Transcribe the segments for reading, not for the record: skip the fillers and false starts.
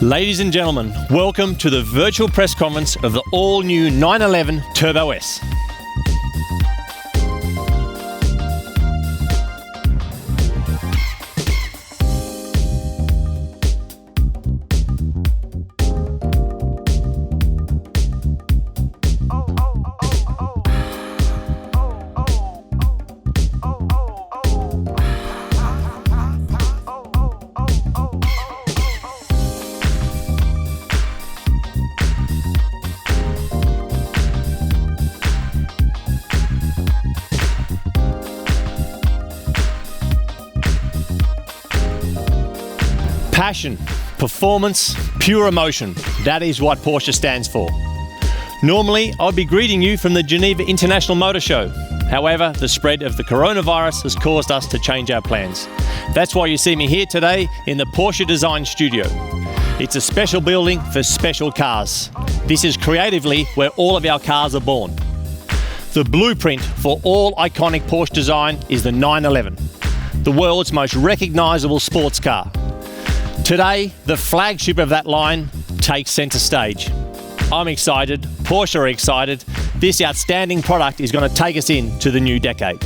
Ladies and gentlemen, welcome to the virtual press conference of the all-new 911 Turbo S. Passion, performance, pure emotion. That is what Porsche stands for. Normally, I'd be greeting you from the Geneva International Motor Show. However, the spread of the coronavirus has caused us to change our plans. That's why you see me here today in the Porsche Design Studio. It's a special building for special cars. This is creatively where all of our cars are born. The blueprint for all iconic Porsche design is the 911, the world's most recognizable sports car. Today, the flagship of that line takes center stage. I'm excited, Porsche are excited. This outstanding product is going to take us into the new decade.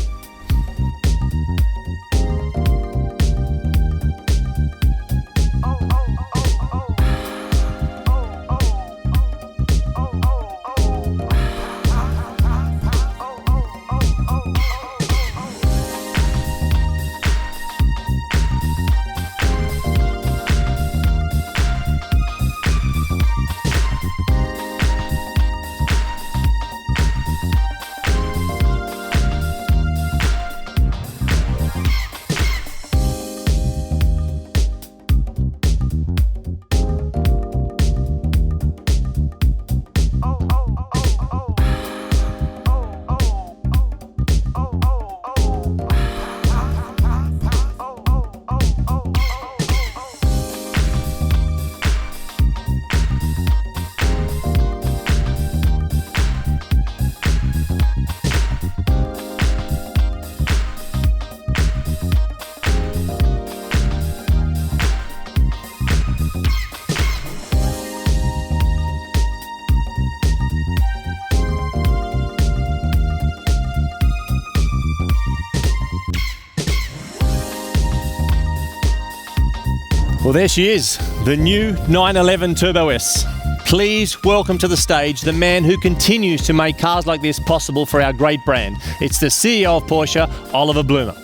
Well, there she is, the new 911 Turbo S. Please welcome to the stage the man who continues to make cars like this possible for our great brand. It's the CEO of Porsche, Oliver Blume.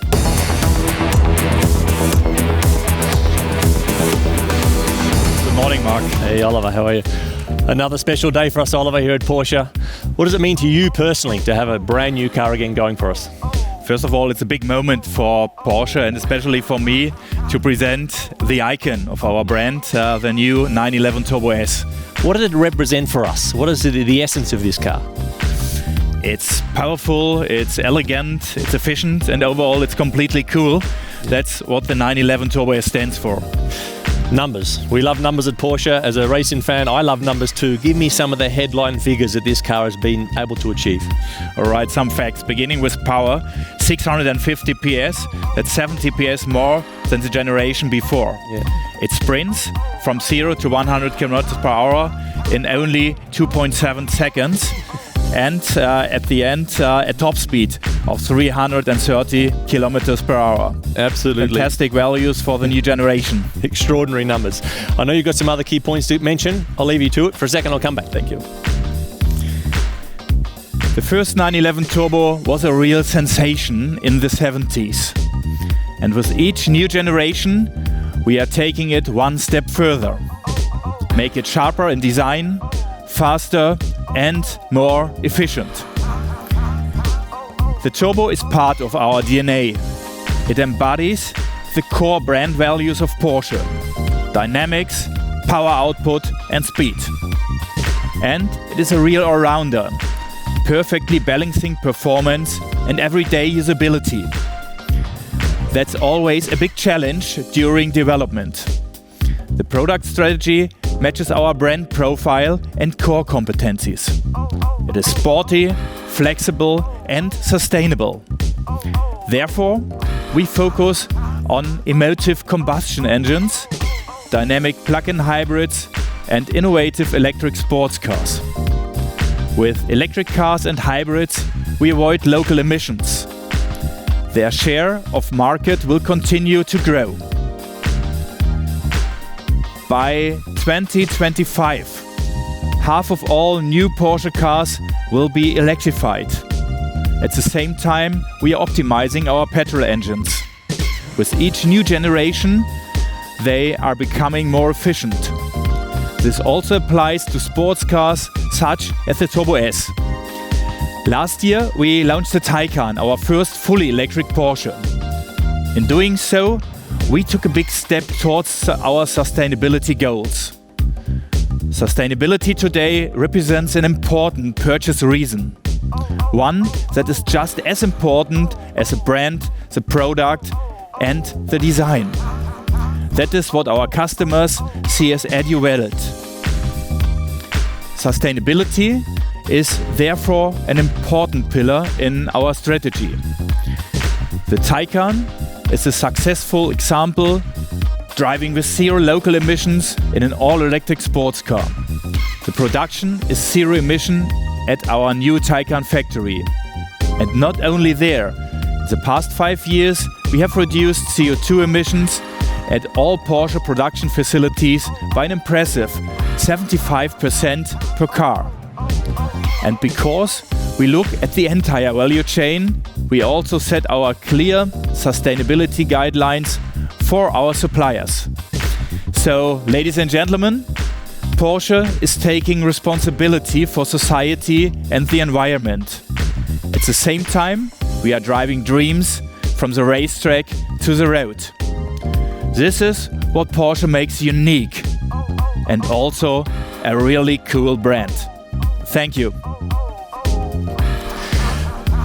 Good morning, Mark. Hey, Oliver, how are you? Another special day for us, Oliver, here at Porsche. What does it mean to you personally to have a brand new car again going for us? First of all, it's a big moment for Porsche and especially for me to present the icon of our brand, the new 911 Turbo S. What does it represent for us? What is the essence of this car? It's powerful, it's elegant, it's efficient, and overall it's completely cool. That's what the 911 Turbo S stands for. Numbers. We love numbers at Porsche. As a racing fan, I love numbers too. Give me some of the headline figures that this car has been able to achieve. All right, some facts. Beginning with power, 650 PS. That's 70 PS more than the generation before. Yeah. It sprints from 0 to 100 kilometers per hour in only 2.7 seconds. And at the end, a top speed of 330 kilometers per hour. Absolutely. Fantastic values for the new generation. Extraordinary numbers. I know you've got some other key points to mention. I'll leave you to it. For a second, I'll come back. Thank you. The first 911 Turbo was a real sensation in the 70s. And with each new generation, we are taking it one step further. Make it sharper in design, faster, and more efficient. The Turbo is part of our DNA. It embodies the core brand values of Porsche: dynamics, power output, and speed. And it is a real all-rounder, perfectly balancing performance and everyday usability. That's always a big challenge during development. The product strategy matches our brand profile and core competencies. It is sporty, flexible, and sustainable. Therefore, we focus on emotive combustion engines dynamic plug-in hybrids, and innovative electric sports cars. With electric cars and hybrids, we avoid local emissions. Their share of market will continue to grow. By 2025, half of all new Porsche cars will be electrified. At the same time, we are optimizing our petrol engines. With each new generation, they are becoming more efficient. This also applies to sports cars such as the Turbo S. Last year, we launched the Taycan, our first fully electric Porsche. In doing so, we took a big step towards our sustainability goals. Sustainability today represents an important purchase reason. One that is just as important as the brand, the product, and the design. That is what our customers see as added value. Sustainability is therefore an important pillar in our strategy. The Taycan is a successful example, driving with zero local emissions in an all-electric sports car. The production is zero emission at our new Taycan factory. And not only there, in the past 5 years we have reduced CO2 emissions at all Porsche production facilities by an impressive 75% per car. And because we look at the entire value chain, we also set our clear sustainability guidelines for our suppliers. So, ladies and gentlemen, Porsche is taking responsibility for society and the environment. At the same time, we are driving dreams from the racetrack to the road. This is what Porsche makes unique and also a really cool brand. Thank you.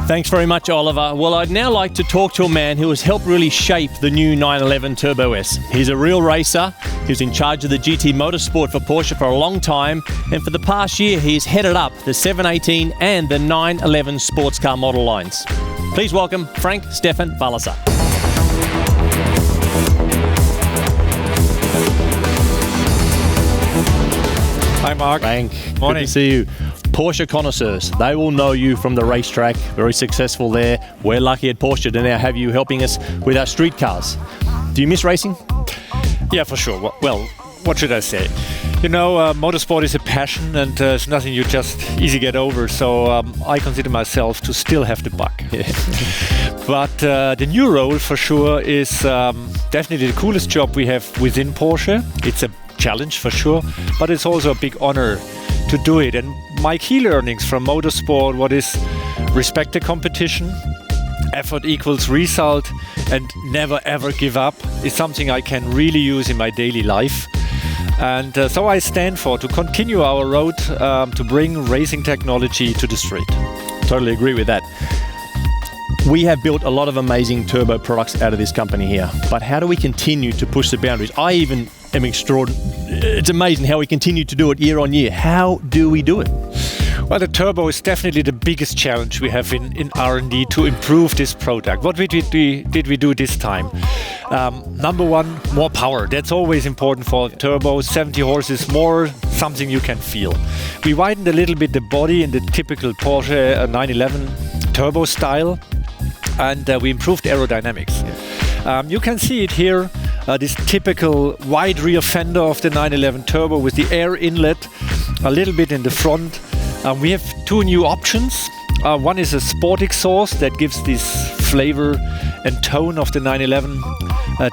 Thanks very much, Oliver. Well, I'd now like to talk to a man who has helped really shape the new 911 Turbo S. He's a real racer. He was in charge of the GT Motorsport for Porsche for a long time, and for the past year he's headed up the 718 and the 911 sports car model lines. Please welcome Frank Stefan Walliser. Hi Mark. Frank, Morning. good to see you. Porsche connoisseurs, they will know you from the racetrack, very successful there. We're lucky at Porsche to now have you helping us with our street cars. Do you miss racing? Yeah, for sure. Well, what should I say? You know, motorsport is a passion and it's nothing you just easy get over. So I consider myself to still have the bug. Yeah. But the new role for sure is definitely the coolest job we have within Porsche. It's a challenge for sure, but it's also a big honor to do it. And my key learnings from motorsport, what is respect the competition, effort equals result, and never ever give up, is something I can really use in my daily life. And so I stand for to continue our road to bring racing technology to the street. Totally agree with that. We have built a lot of amazing turbo products out of this company here, but how do we continue to push the boundaries? I even am it's amazing how we continue to do it year on year. How do we do it? Well, the turbo is definitely the biggest challenge we have in R&D to improve this product. What did we do this time? Number one, more power. That's always important for turbo. 70 horses more, something you can feel. We widened a little bit the body in the typical Porsche 911 turbo style, and we improved aerodynamics. You can see it here, this typical wide rear fender of the 911 Turbo with the air inlet a little bit in the front. We have two new options. One is a sport exhaust that gives this flavor and tone of the 911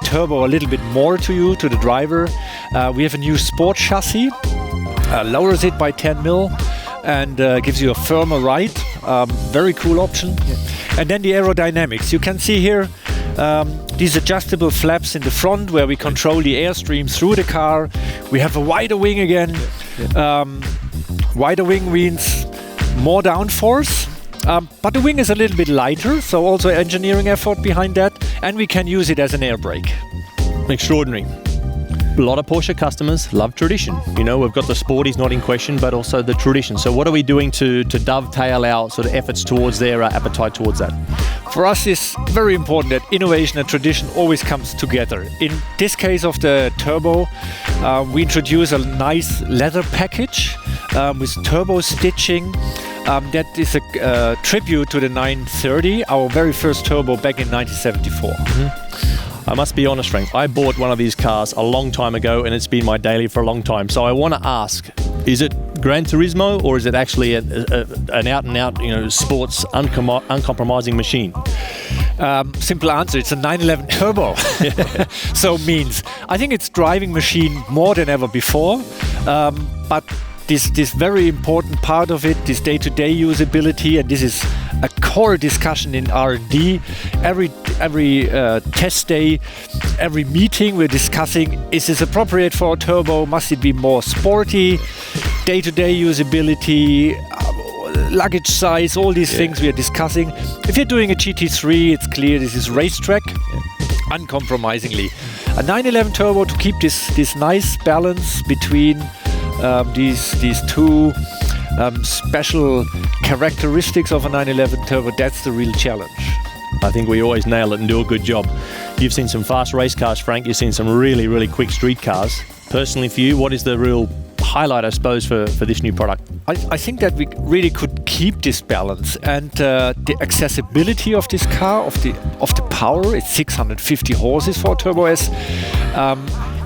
Turbo a little bit more to you, to the driver. We have a new sport chassis, lowers it by 10 mil and gives you a firmer ride. Very cool option. Yeah. And then the aerodynamics. You can see here these adjustable flaps in the front where we control the airstream through the car. We have a wider wing again. Wider wing means more downforce, but the wing is a little bit lighter, so also engineering effort behind that, and we can use it as an air brake. Extraordinary. A lot of Porsche customers love tradition. You know, we've got the sporties not in question, but also the tradition. So what are we doing to dovetail our sort of efforts towards their appetite towards that? For us, it's very important that innovation and tradition always comes together. In this case of the turbo, we introduce a nice leather package with turbo stitching. That is a tribute to the 930, our very first turbo back in 1974. I must be honest, Frank, I bought one of these cars a long time ago and it's been my daily for a long time. So I want to ask, is it Gran Turismo or is it actually an out-and-out, you know, sports uncompromising machine? Simple answer, it's a 911 turbo. So means, I think it's driving machine more than ever before, but this very important part of it, this day-to-day usability, and this is a core discussion in R&D. Every test day, every meeting we're discussing, is this appropriate for a turbo? Must it be more sporty? Day-to-day usability, luggage size, all these things we are discussing. If you're doing a GT3, it's clear this is racetrack, uncompromisingly. A 911 turbo to keep this nice balance between these two special characteristics of a 911 turbo, that's the real challenge. I think we always nail it and do a good job. You've seen some fast race cars, Frank. You've seen some really, really quick street cars. Personally for you, what is the real highlight, I suppose, for this new product? I think that we really could keep this balance, and the accessibility of this car, of the power, it's 650 horses for a Turbo S.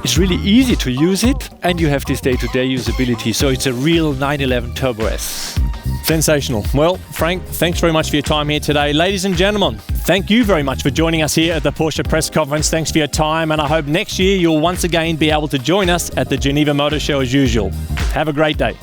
It's really easy to use it, and you have this day-to-day usability, so it's a real 911 Turbo S. Sensational. Well, Frank, thanks very much for your time here today. Ladies and gentlemen, thank you very much for joining us here at the Porsche press conference. Thanks for your time, and I hope next year you'll once again be able to join us at the Geneva Motor Show as usual. Have a great day.